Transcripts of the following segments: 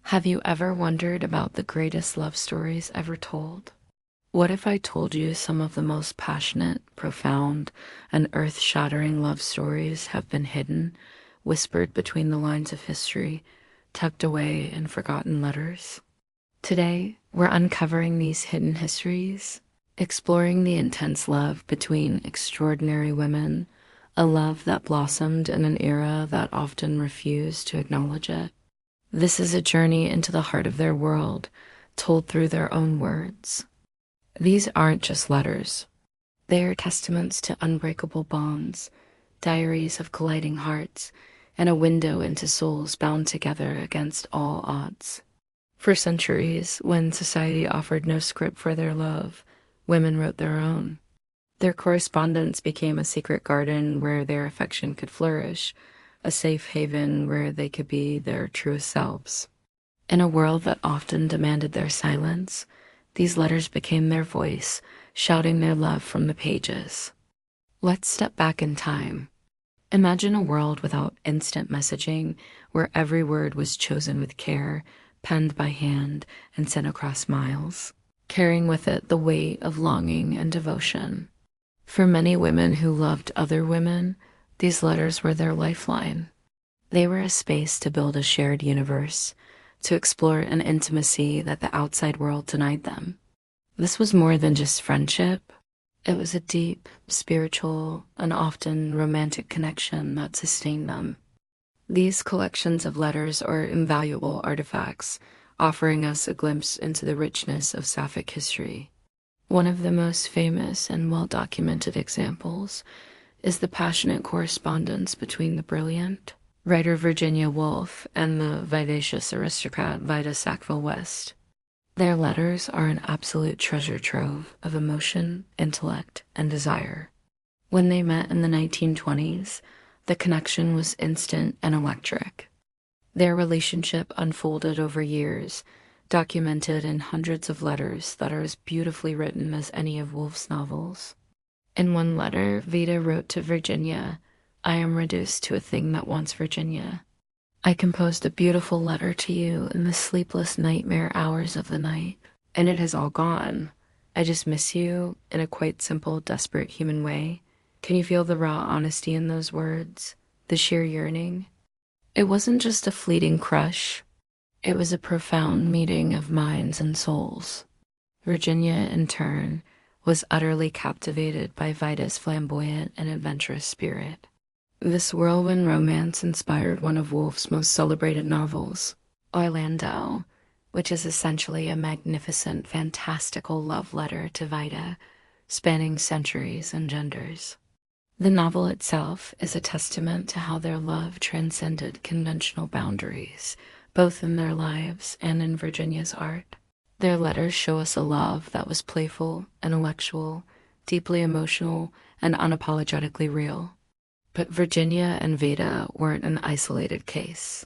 Have you ever wondered about the greatest love stories ever told? What if I told you some of the most passionate, profound, and earth-shattering love stories have been hidden, whispered between the lines of history, tucked away in forgotten letters? Today, we're uncovering these hidden histories, exploring the intense love between extraordinary women, a love that blossomed in an era that often refused to acknowledge it. This is a journey into the heart of their world, told through their own words. These aren't just letters. They are testaments to unbreakable bonds, diaries of colliding hearts, and a window into souls bound together against all odds. For centuries, when society offered no script for their love, women wrote their own. Their correspondence became a secret garden where their affection could flourish, a safe haven where they could be their truest selves. In a world that often demanded their silence, these letters became their voice, shouting their love from the pages. Let's step back in time. Imagine a world without instant messaging, where every word was chosen with care, penned by hand, and sent across miles, carrying with it the weight of longing and devotion. For many women who loved other women, these letters were their lifeline. They were a space to build a shared universe, to explore an intimacy that the outside world denied them. This was more than just friendship. It was a deep, spiritual, and often romantic connection that sustained them. These collections of letters are invaluable artifacts, offering us a glimpse into the richness of Sapphic history. One of the most famous and well-documented examples is the passionate correspondence between the brilliant writer Virginia Woolf and the vivacious aristocrat Vita Sackville-West. Their letters are an absolute treasure trove of emotion, intellect, and desire. When they met in the 1920s, the connection was instant and electric. Their relationship unfolded over years, documented in hundreds of letters that are as beautifully written as any of Woolf's novels. In one letter, Vita wrote to Virginia, "I am reduced to a thing that wants Virginia. I composed a beautiful letter to you in the sleepless nightmare hours of the night, and it has all gone. I just miss you in a quite simple, desperate human way. Can you feel the raw honesty in those words? The sheer yearning? It wasn't just a fleeting crush. It was a profound meeting of minds and souls." Virginia, in turn, was utterly captivated by Vita's flamboyant and adventurous spirit. This whirlwind romance inspired one of Woolf's most celebrated novels, Orlando, which is essentially a magnificent, fantastical love letter to Vita, spanning centuries and genders. The novel itself is a testament to how their love transcended conventional boundaries, both in their lives and in Virginia's art. Their letters show us a love that was playful, intellectual, deeply emotional, and unapologetically real. But Virginia and Vita weren't an isolated case.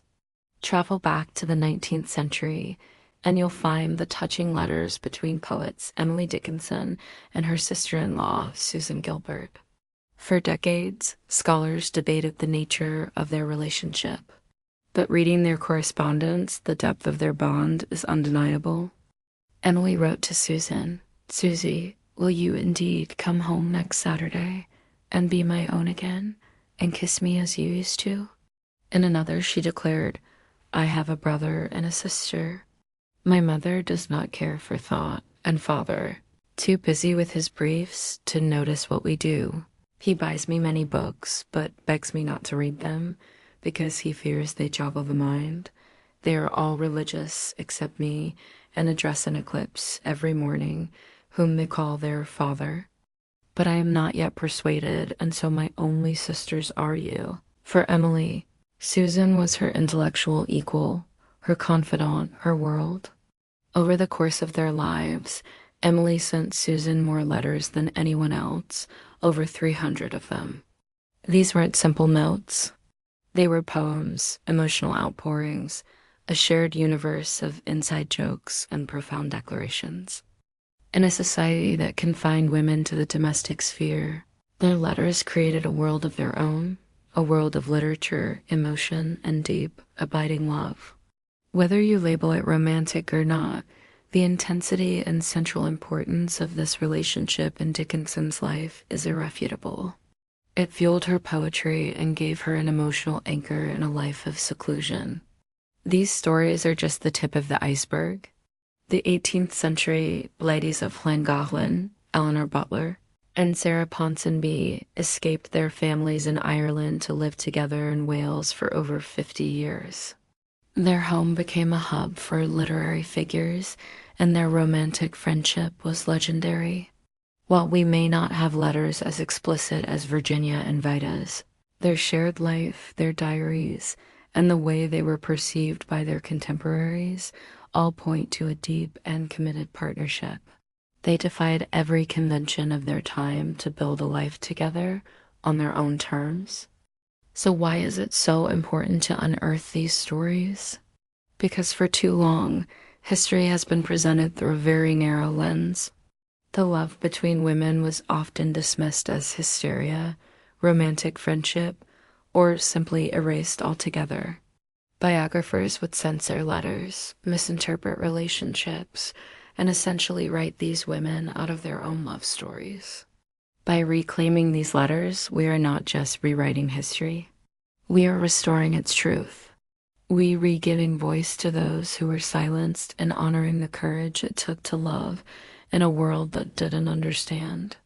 Travel back to the 19th century, and you'll find the touching letters between poets Emily Dickinson and her sister-in-law, Susan Gilbert. For decades, scholars debated the nature of their relationship. But reading their correspondence, the depth of their bond is undeniable. Emily wrote to Susan, "Susie, will you indeed come home next Saturday and be my own again and kiss me as you used to?" In another, she declared, "I have a brother and a sister. My mother does not care for thought, and father, too busy with his briefs to notice what we do. He buys me many books, but begs me not to read them because he fears they joggle the mind. They are all religious except me, and address an eclipse every morning, whom they call their father. But I am not yet persuaded, and so my only sisters are you." For Emily, Susan was her intellectual equal, her confidant, her world. Over the course of their lives, Emily sent Susan more letters than anyone else, over 300 of them. These weren't simple notes. They were poems, emotional outpourings, a shared universe of inside jokes and profound declarations. In a society that confined women to the domestic sphere, their letters created a world of their own, a world of literature, emotion, and deep, abiding love. Whether you label it romantic or not, the intensity and central importance of this relationship in Dickinson's life is irrefutable. It fueled her poetry and gave her an emotional anchor in a life of seclusion. These stories are just the tip of the iceberg. The 18th century ladies of Llangollen, Eleanor Butler, and Sarah Ponsonby escaped their families in Ireland to live together in Wales for over 50 years. Their home became a hub for literary figures, and their romantic friendship was legendary. While we may not have letters as explicit as Virginia and Vita's, their shared life, their diaries, and the way they were perceived by their contemporaries all point to a deep and committed partnership. They defied every convention of their time to build a life together on their own terms. So why is it so important to unearth these stories? Because for too long, history has been presented through a very narrow lens. The love between women was often dismissed as hysteria, romantic friendship, or simply erased altogether. Biographers would censor letters, misinterpret relationships, and essentially write these women out of their own love stories. By reclaiming these letters, we are not just rewriting history. We are restoring its truth. We re-giving voice to those who were silenced and honoring the courage it took to love in a world that didn't understand.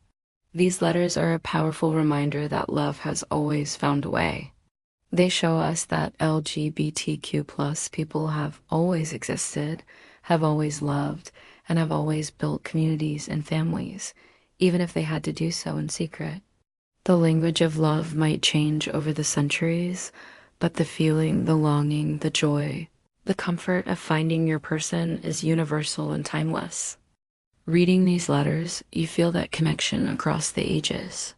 These letters are a powerful reminder that love has always found a way. They show us that LGBTQ+ people have always existed, have always loved, and have always built communities and families, even if they had to do so in secret. The language of love might change over the centuries, but the feeling, the longing, the joy, the comfort of finding your person is universal and timeless. Reading these letters, you feel that connection across the ages.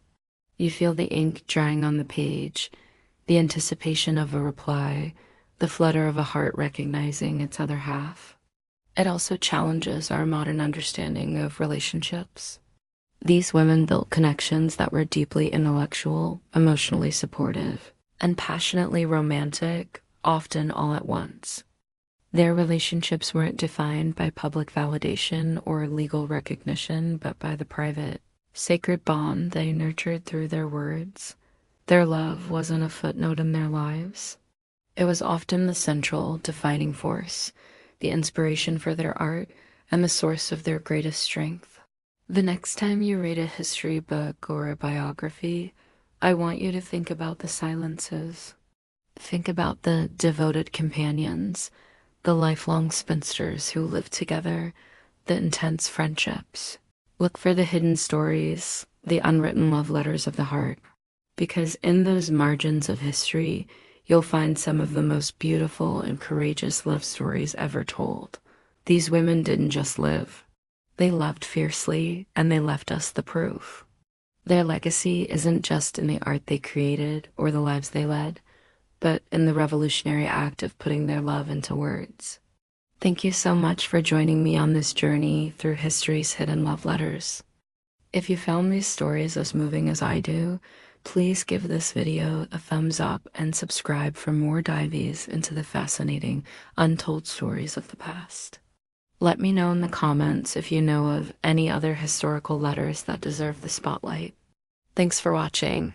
You feel the ink drying on the page, the anticipation of a reply, the flutter of a heart recognizing its other half. It also challenges our modern understanding of relationships. These women built connections that were deeply intellectual, emotionally supportive, and passionately romantic, often all at once. Their relationships weren't defined by public validation or legal recognition, but by the private, sacred bond they nurtured through their words. Their love wasn't a footnote in their lives. It was often the central, defining force, the inspiration for their art, and the source of their greatest strength. The next time you read a history book or a biography, I want you to think about the silences. Think about the devoted companions, the lifelong spinsters who lived together, the intense friendships. Look for the hidden stories, the unwritten love letters of the heart, because in those margins of history, you'll find some of the most beautiful and courageous love stories ever told. These women didn't just live. They loved fiercely, and they left us the proof. Their legacy isn't just in the art they created or the lives they led, but in the revolutionary act of putting their love into words. Thank you so much for joining me on this journey through history's hidden love letters. If you found these stories as moving as I do, please give this video a thumbs up and subscribe for more dives into the fascinating, untold stories of the past. Let me know in the comments if you know of any other historical letters that deserve the spotlight. Thanks for watching.